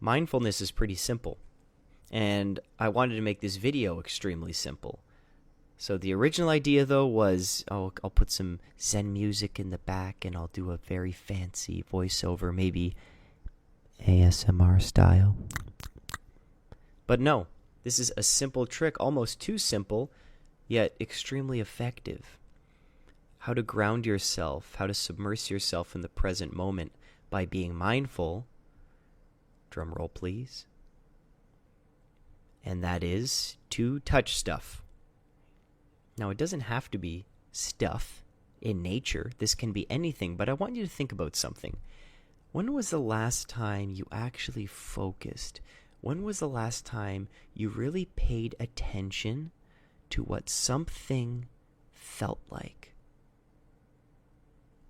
Mindfulness is pretty simple, and I wanted to make this video extremely simple. So the original idea, though, was I'll put some Zen music in the back and I'll do a very fancy voiceover, maybe ASMR style. But no, this is a simple trick, almost too simple, yet extremely effective. How to ground yourself, how to submerge yourself in the present moment by being mindful. Drum roll, please. And that is to touch stuff. Now, it doesn't have to be stuff in nature. This can be anything, but I want you to think about something. When was the last time you actually focused? When was the last time you really paid attention to what something felt like?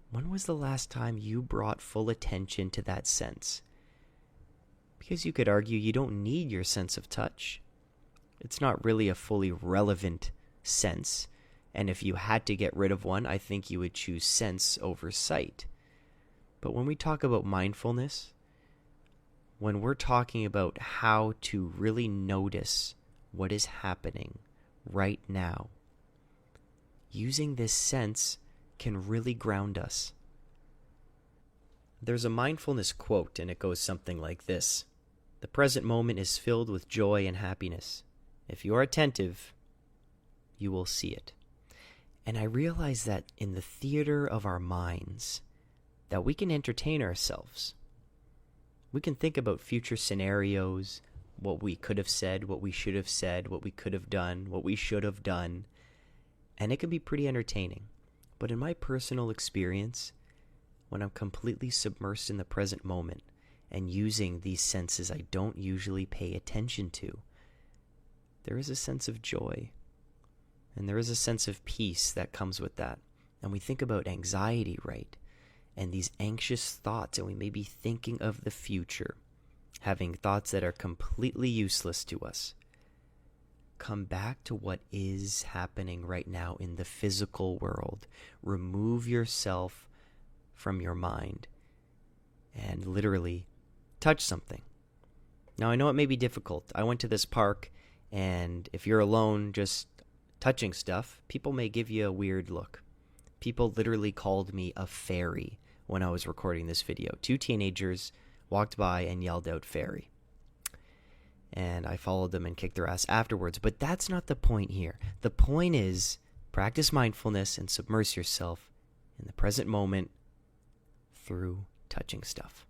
When was the last time you brought full attention to that sense? Because you could argue you don't need your sense of touch. It's not really a fully relevant sense, and if you had to get rid of one, I think you would choose sense over sight. But when we talk about mindfulness, when we're talking about how to really notice what is happening right now, using this sense can really ground us. There's a mindfulness quote, and it goes something like this: "The present moment is filled with joy and happiness. If you're attentive, you will see it." And I realize that in the theater of our minds, that we can entertain ourselves. We can think about future scenarios, what we could have said, what we should have said, what we could have done, what we should have done, and it can be pretty entertaining. But in my personal experience, when I'm completely submersed in the present moment and using these senses I don't usually pay attention to, there is a sense of joy. And there is a sense of peace that comes with that. And we think about anxiety, right? And these anxious thoughts, and we may be thinking of the future, having thoughts that are completely useless to us. Come back to what is happening right now in the physical world. Remove yourself from your mind and literally touch something. Now, I know it may be difficult. I went to this park, and if you're alone, just touching stuff, people may give you a weird look. People literally called me a fairy when I was recording this video. 2 teenagers walked by and yelled out "fairy." And I followed them and kicked their ass afterwards. But that's not the point here. The point is, practice mindfulness and submerge yourself in the present moment through touching stuff.